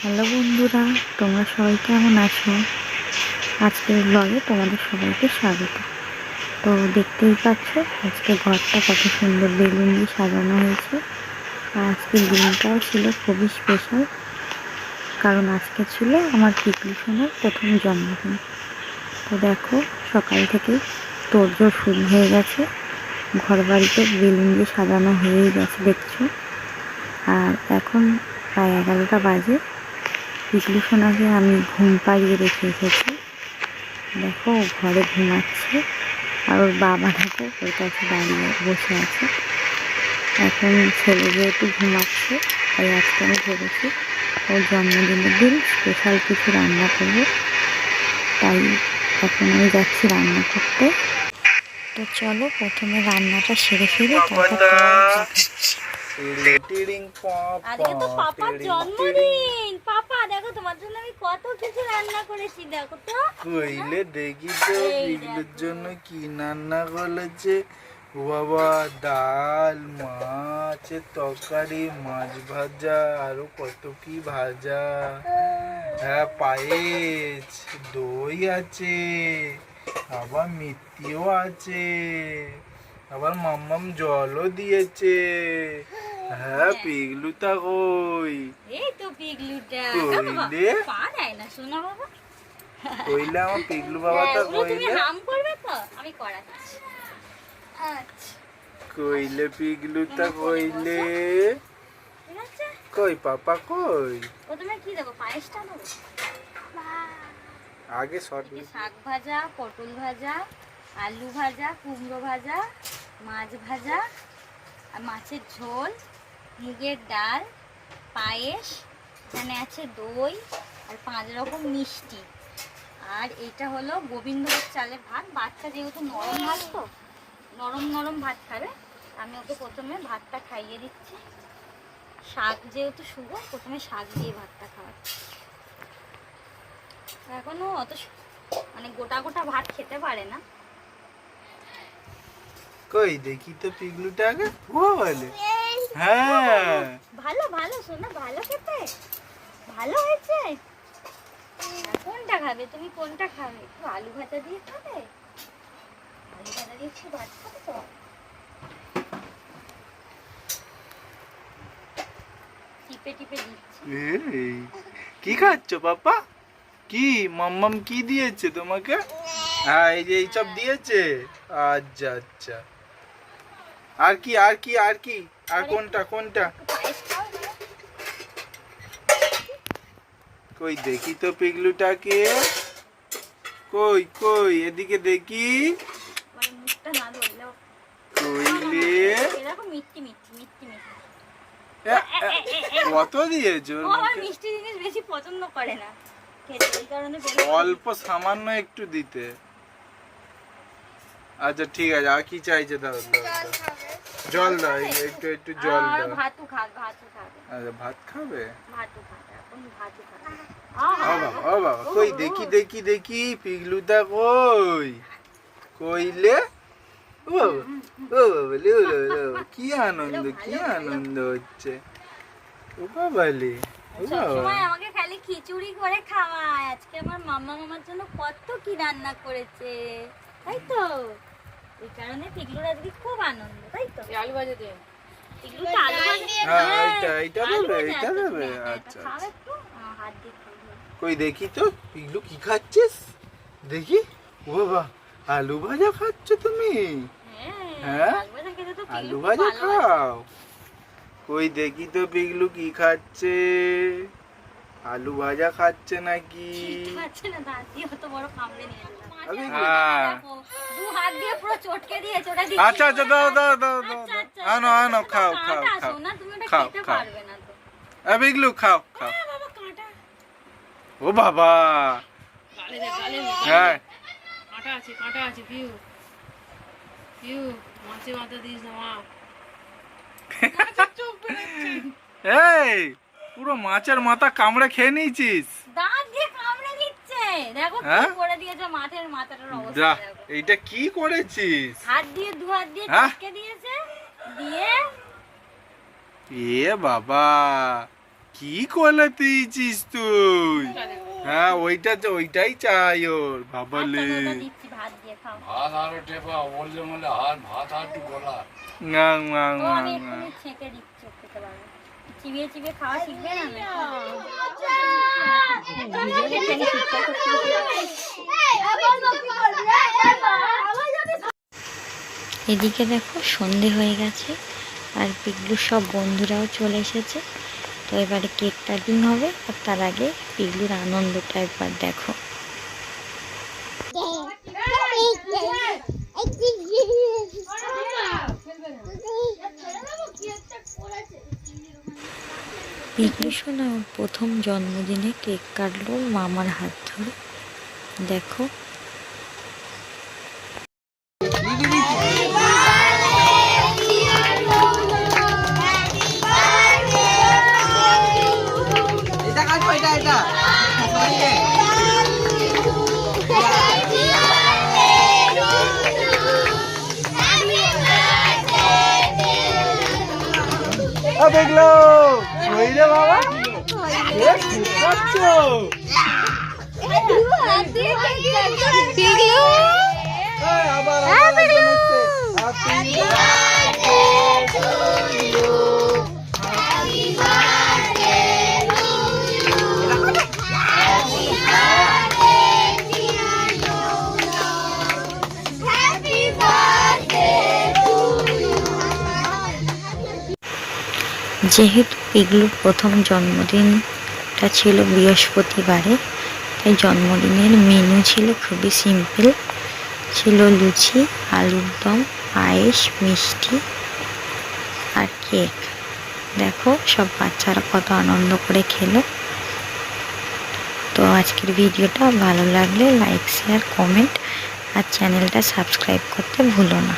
Hello বন্ধুরা, তোমরা সবাই কেমন আছো? আজকের ব্লগে তোমাদের সবাইকে স্বাগত। তো দেখতেই পাচ্ছ আজকে ঘরটা কত সুন্দর বেলুন দিয়ে সাজানো হয়েছে। আর আজকের দিনটাও ছিল খুবই স্পেশাল, কারণ আজকে ছিল আমার পিকলু সোনার প্রথম জন্মদিন। তো দেখো সকাল থেকে তোড়জোড় শুরু হয়ে গেছে, ঘর বাড়িতে বেলুন দিয়ে সাজানো হয়েই গেছে দেখছো। আর এখন প্রায় 11টা বাজে। পিকলু সোনাকে আমি ঘুম পাড়িয়ে রেখে এসেছি। দেখো ও ঘরে ঘুমাচ্ছে, আর ওর বাবা দেখো ওর কাছে দাঁড়িয়ে বসে আছে। এখন ছেলে যেহেতু ঘুমাচ্ছে, তাই আজকে আমি ভেবেছি ওর জন্মদিনের দিন স্পেশাল কিছু রান্না করব। তাই এখন আমি যাচ্ছি রান্না করতে। তো চলো প্রথমে রান্নাটা সেরে ফেলি, আজকে তো পাপার জন্মদিন। পাপা দেখো তোমার জন্য আমি কত কিছু রান্না করেছি, দেখো তো। কইলে দেখি তো পিগলুর জন্য কি রান্না করেছে। বাবা, ডাল, মাছের তরকারি, মাছ ভাজা, আরো কত কি ভাজা। হ্যাঁ, পায়েস, দই আছে, আবার মিষ্টিও আছে, আবার মাম্মাম জলও দিয়েছে। হ্যাঁ, পিগলুটা কই? এই তো পিগলুটা। কইলে পা দেয় না শোনা বাবা। কইলে আমার পিগলু বাবাটা তুমি কইলে হাম করবে তো আমি করাচ্ছি। আচ্ছা কইলে পিগলুটা কইলে ঠিক আছে। কই পাপা কই? প্রথমে কি দেবো, পায়েসটা দেবো। আগে শর্ট শাক ভাজা, পটল ভাজা, আলু ভাজা, কুমড়ো ভাজা, মাছ ভাজা, আর মাছের ঝোল, মুগের ডাল, পায়েস, এখানে আছে দই আর 5 রকম মিষ্টি। আর এটা হলো গোবিন্দভোগ চালের ভাত। বাচ্চা যেহেতু নরম ভাত, তো নরম নরম ভাত খাবে, আমি ওকে প্রথমে ভাতটা খাইয়ে দিচ্ছি। শাক যেহেতু সুগার, প্রথমে শাক দিয়ে ভাতটা খাওয়াচ্ছি। এখনো অত মানে গোটা গোটা ভাত খেতে পারে না। কই দেখি তো পিগলুটা আগে। ও বলে হ্যাঁ, ভালো ভালো শোনা, ভালো খেতে ভালো হয়েছে। কোনটা খাবে তুমি, কোনটা খাবে? একটু আলু ভাজা দিয়ে খাবে? আলু ভাজা দিয়ে একটু ভাত খাবে তো? টিপে টিপে দিচ্ছি। এই, কি খাচ্ছ পাপা? কি মাম্মাম কি দিয়েছে তোমাকে? হ্যাঁ, এই যে এইসব দিয়েছে। আচ্ছা আচ্ছা, আর কি আর কি আর কি আর কোনটা কোনটা? পায়েস খাও না? কই দেখি তো পিগলুটাকে। কই কই এদিকে দেখি। মানে মুখটা না ধরলেও কইলে এরকম মিষ্টি মিষ্টি মিষ্টি মিষ্টি। কত দিয়েছো? ও আমার মিষ্টি জিনিস বেশি পছন্দ করে না খেতে, এই কারণে অল্প সামান্য একটু দিতে। আচ্ছা ঠিক আছে, আর কি চাইছে? দাও জল দাও, একটু একটু জল দাও। ভাতু খাবে, ভাতু খাবে। আচ্ছা, ভাত খাবে? ভাতু খাবে, এখন ভাতু খাবে। ও বাবা, ও বাবা, কই দেখি দেখি দেখি পিগলুটা কই? কইলে ও বাবা, ও বাবা লে, ও বাবা, কি আনন্দ কি আনন্দ হচ্ছে। ও বাবা লে, ও বাবা। সবসময় আমাকে খালি খিচুড়ি করে খাওয়ায়, আজকে আমার মাম্মা মামার জন্য কত কি রান্না করেছে, তাই তো। এই কারণে পিগলুর আজকে খুব আনন্দ, তাই তো। আলু ভাজা দিয়ে পিগলুটা আলু ভাজা। হ্যাঁ, এইটা দেবে, এইটা দেবে। আচ্ছা খাও একটু, হাত দিয়ে খাও। কই দেখি তো পিগলু কি খাচ্ছিস দেখি। ও বাবা, আলু ভাজা খাচ্ছ তুমি? হ্যাঁ, আলু ভাজা খেতে তো আলু পিগলু খুব ভাজা ভালোবাসে। খাও। কই দেখি তো পিগলু কি খাচ্ছে। আলু ভাজা খাচ্ছে নাকি? ঠিক আছে না, দাঁত দিয়ে অত বড় কামড়ে নিয়ে এলাম। আরে হ্যাঁ। দেখো, দু হাত দিয়ে পুরো চটকে দিয়েছে, ওটা আচ্ছা আচ্ছা, দাও দাও দাও দাও আচ্ছা, আচ্ছা, আনো আনো, খাও খাও কাঁটা খাও। শোনা, তুমি ওটা খাও, খেতে খাও। পারবে না তো। পিগলু খাও খাও। বাবা কাঁটা। ও বাবা, হ্যাঁ কাঁটা আছে পিউ পিউ, মাছে মাথা দিস না মা। এই পুরো মাছের মাথা কামড়ে খেয়ে নিয়েছিস? দাঁত দিয়ে কামড়ে দিচ্ছে, দেখো কি হ্যাঁ? করে দিয়েছে মাথার মাথাটার যা, অবস্থা দেখো। এইটা কি করেছিস? হাত দিয়ে দু হাত দিয়ে হ্যাঁ? চটকে দিয়েছে, দিয়ে এ বাবা, কি কলা দিয়েছিস তুই? হ্যাঁ ওইটাই চাই ওর বাবালে। আচ্ছা, ওটা দিচ্ছি, ভাত দিয়ে খাও। ভাত আরো টেপা বললে বলে আর ভাত আর একটু গলা না না ও না আমি না। এক্ষুনি ছেঁকে দিচ্ছি, ও খেতে পারবে। চিবিয়ে চিবিয়ে খাওয়া শিখবে না নাকি? এদিকে দেখো সন্ধে হয়ে গেছে আর পিগলুর সব বন্ধুরাও চলে এসেছে। তো এবারে কেক কাটিং হবে, আর তার আগে পিগলুর আনন্দটা একবার দেখো। পিগলু সোনা ওর প্রথম জন্মদিনে কেক কাটলো মামার হাত ধরে। দেখো দেখলো ওই রে বাবা, কি খাচ্ছো? আবার যেহেতু পিগলুর প্রথম জন্মদিনটা ছিল বৃহস্পতিবারে, তাই জন্মদিনের মেনু ছিল খুবই সিম্পল। ছিল লুচি, আলুর দম, পায়েস, মিষ্টি আর কেক। দেখো সব বাচ্চারা কত আনন্দ করে খেলো। তো আজকের ভিডিওটা ভালো লাগলে লাইক, শেয়ার, কমেন্ট আর চ্যানেলটা সাবস্ক্রাইব করতে ভুলো না।